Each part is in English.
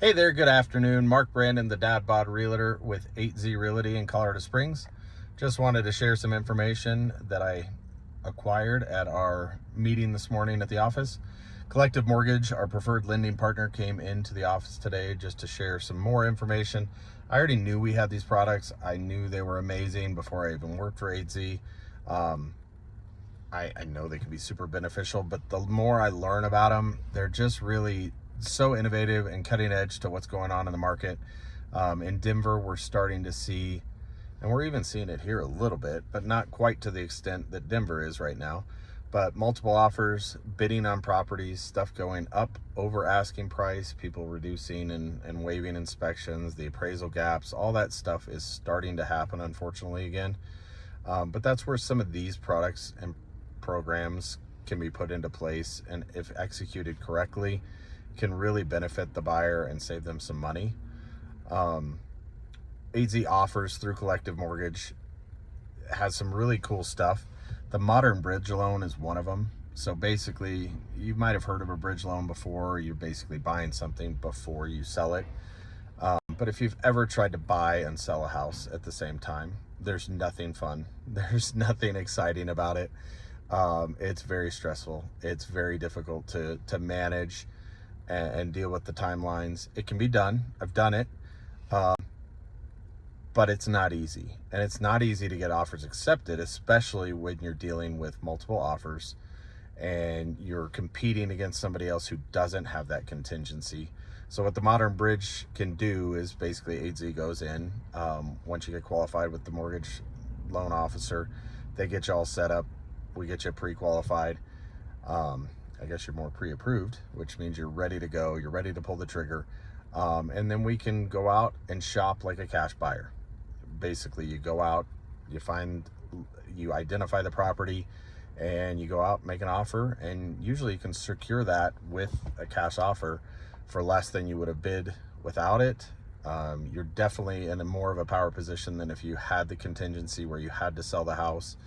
Hey there, good afternoon. Mark Brandon, the Dad Bod Realtor with 8Z Realty in Colorado Springs. Just wanted to share some information that I acquired at our meeting this morning at the office. Collective Mortgage, our preferred lending partner, came into the office today just to share some more information. I already knew we had these products. I knew they were amazing before I even worked for 8Z. I know they can be super beneficial, but the more I learn about them, they're just really so innovative and cutting edge to what's going on in the market. In Denver, we're starting to see, and we're even seeing it here a little bit, but not quite to the extent that Denver is right now, but multiple offers, bidding on properties, stuff going up over asking price, people reducing and waiving inspections, the appraisal gaps, all that stuff is starting to happen, unfortunately, again. But that's where some of these products and programs can be put into place, and if executed correctly, can really benefit the buyer and save them some money. 8Z offers through Collective Mortgage has some really cool stuff. The modern bridge loan is one of them. So basically, you might have heard of a bridge loan before. You're basically buying something before you sell it. But if you've ever tried to buy and sell a house at the same time, there's nothing fun. There's nothing exciting about it. It's very stressful. It's very difficult to manage and deal with the timelines. It can be done. I've done it. But it's not easy. And it's not easy to get offers accepted, especially when you're dealing with multiple offers and you're competing against somebody else who doesn't have that contingency. So what the modern bridge can do is basically 8Z goes in, once you get qualified with the mortgage loan officer, they get you all set up. We get you pre-qualified. I guess you're more pre-approved, which means you're ready to go. You're ready to pull the trigger. And then we can go out and shop like a cash buyer. Basically, you go out, you identify the property, and you go out, make an offer, and usually you can secure that with a cash offer for less than you would have bid without it. You're definitely in a more of a power position than if you had the contingency where you had to sell the house,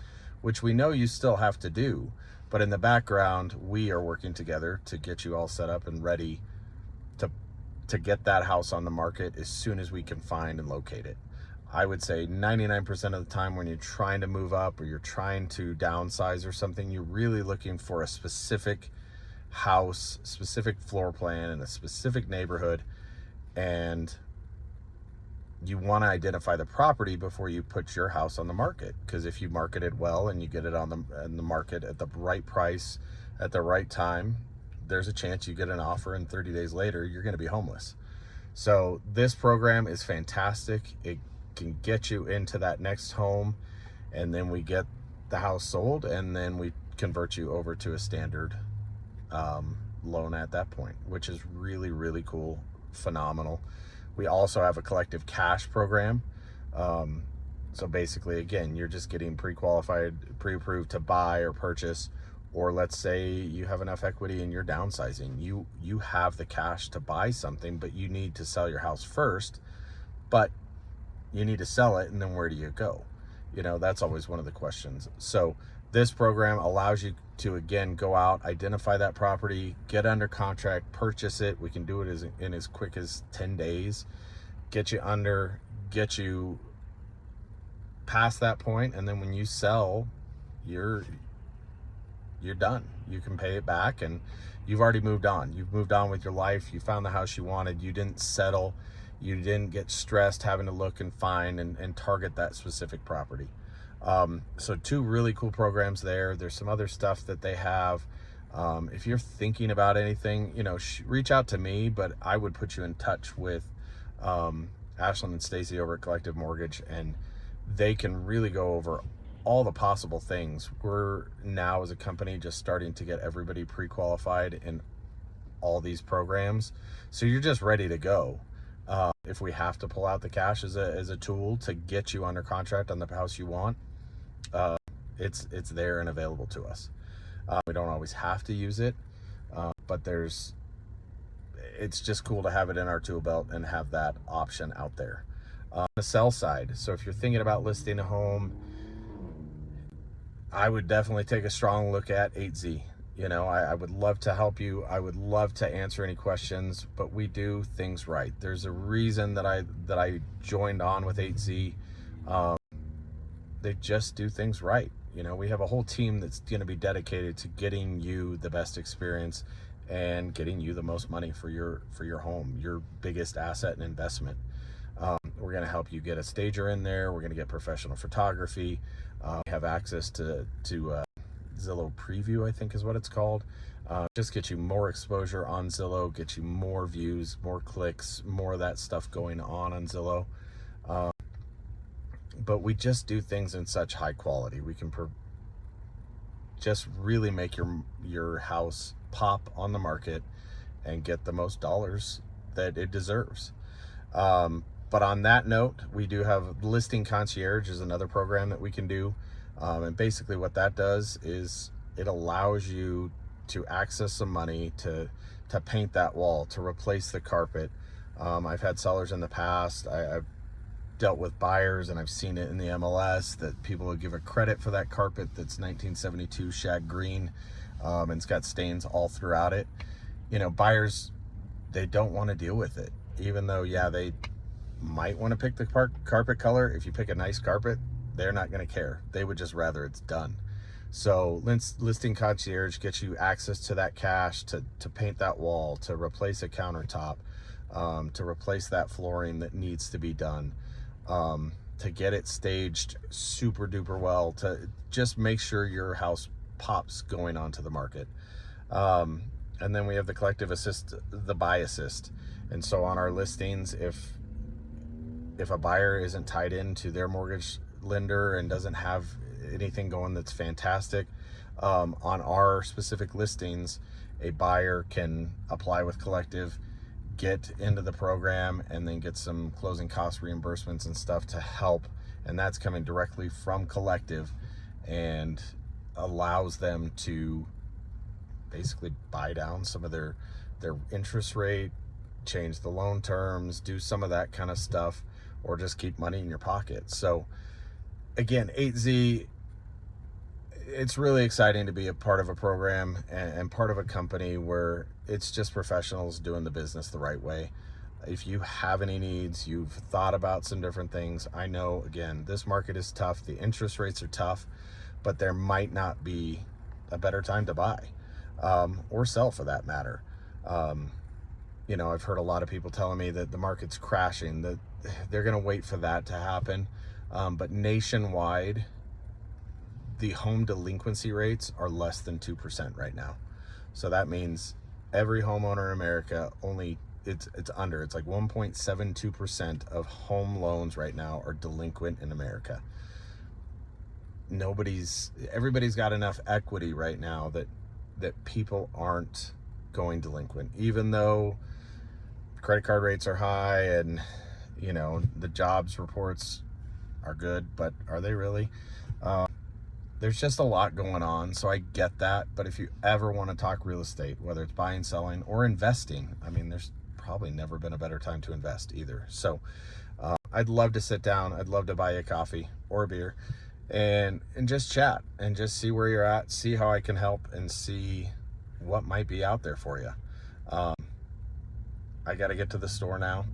which we know you still have to do. But in the background, we are working together to get you all set up and ready to get that house on the market as soon as we can find and locate it. I would say 99% of the time when you're trying to move up or you're trying to downsize or something, you're really looking for a specific house, specific floor plan in a specific neighborhood, and you want to identify the property before you put your house on the market. Because if you market it well and you get it on the market at the right price at the right time, there's a chance you get an offer and 30 days later you're going to be homeless. So this program is fantastic. It can get you into that next home, and then we get the house sold, and then we convert you over to a standard loan at that point, which is really, really cool, phenomenal. We also have a collective cash program. So basically, again, you're just getting pre-qualified, pre-approved to buy or purchase, or let's say you have enough equity and you're downsizing. You have the cash to buy something, but you need to sell your house first, but you need to sell it, and then where do you go? That's always one of the questions. So this program allows you to, again, go out, identify that property, get under contract, purchase it. We can do it in as quick as 10 days, get you past that point, and then when you sell, you're done. You can pay it back, and you've already moved on. You've moved on with your life. You found the house you wanted. You didn't settle. You didn't get stressed having to look and find and target that specific property. So two really cool programs there. There's some other stuff that they have. If you're thinking about anything, reach out to me, but I would put you in touch with Ashlyn and Stacey over at Collective Mortgage, and they can really go over all the possible things. We're now, as a company, just starting to get everybody pre-qualified in all these programs. So you're just ready to go. If we have to pull out the cash as a tool to get you under contract on the house you want, it's there and available to us. We don't always have to use it, but it's just cool to have it in our tool belt and have that option out there. On the sell side, so if you're thinking about listing a home, I would definitely take a strong look at 8Z. You know, I would love to help you. I would love to answer any questions, but we do things right. There's a reason that I joined on with 8Z. They just do things right. You know, we have a whole team that's going to be dedicated to getting you the best experience and getting you the most money for your home, your biggest asset and investment. We're going to help you get a stager in there. We're going to get professional photography. We have access to Zillow Preview, I think is what it's called. Just get you more exposure on Zillow, get you more views, more clicks, more of that stuff going on Zillow. But we just do things in such high quality. We can just really make your house pop on the market and get the most dollars that it deserves. But on that note, we do have Listing Concierge is another program that we can do. And basically what that does is it allows you to access some money to paint that wall, to replace the carpet. I've had sellers in the past. I've dealt with buyers, and I've seen it in the MLS that people will give a credit for that carpet that's 1972 shag green, and it's got stains all throughout it. You know, buyers, they don't want to deal with it, even though, yeah, they might want to pick the carpet color. If you pick a nice carpet, they're not going to care. They would just rather it's done. So Listing Concierge gets you access to that cash to paint that wall, to replace a countertop, to replace that flooring that needs to be done, to get it staged super duper well, to just make sure your house pops going onto the market. And then we have the collective assist, the buy assist. And so on our listings, if a buyer isn't tied into their mortgage lender and doesn't have anything going that's fantastic, on our specific listings, a buyer can apply with collective, get into the program, and then get some closing cost reimbursements and stuff to help. And that's coming directly from collective and allows them to basically buy down some of their interest rate, change the loan terms, do some of that kind of stuff, or just keep money in your pocket. So again, 8Z, it's really exciting to be a part of a program and part of a company where it's just professionals doing the business the right way. If you have any needs, you've thought about some different things, I know, again, this market is tough. The interest rates are tough, but there might not be a better time to buy, or sell for that matter. You know, I've heard a lot of people telling me that the market's crashing, that they're going to wait for that to happen. But nationwide, the home delinquency rates are less than 2% right now. So that means every homeowner in America, it's like 1.72% of home loans right now are delinquent in America. Everybody's got enough equity right now that people aren't going delinquent, even though credit card rates are high and, you know, the jobs reports are good, but are they really? There's just a lot going on, so I get that. But if you ever want to talk real estate, whether it's buying, selling, or investing, I mean, there's probably never been a better time to invest either. So I'd love to sit down. I'd love to buy you a coffee or a beer and just chat and just see where you're at, see how I can help, and see what might be out there for you. I got to get to the store now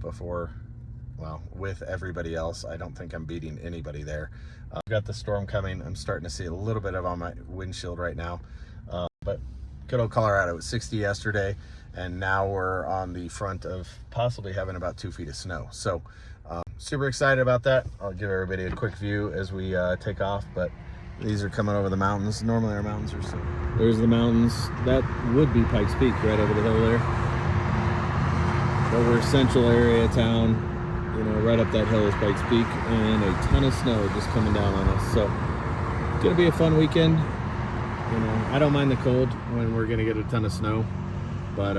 with everybody else. I don't think I'm beating anybody there. I've got the storm coming. I'm starting to see a little bit of on my windshield right now. But good old Colorado, it was 60 yesterday, and now we're on the front of possibly having about 2 feet of snow. So super excited about that. I'll give everybody a quick view as we take off, but these are coming over the mountains. Normally our mountains are so. There's the mountains. That would be Pikes Peak right over the hill there. But we're central area town, you know, right up that hill is Pikes Peak, and a ton of snow just coming down on us. So it's gonna be a fun weekend. You know, I don't mind the cold when we're gonna get a ton of snow, but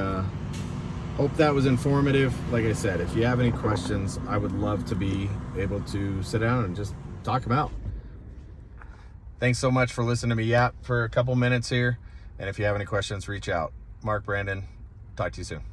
hope that was informative. Like I said, if you have any questions, I would love to be able to sit down and just talk them out. Thanks so much for listening to me yap for a couple minutes here. And if you have any questions, reach out. Mark, Brandon, talk to you soon.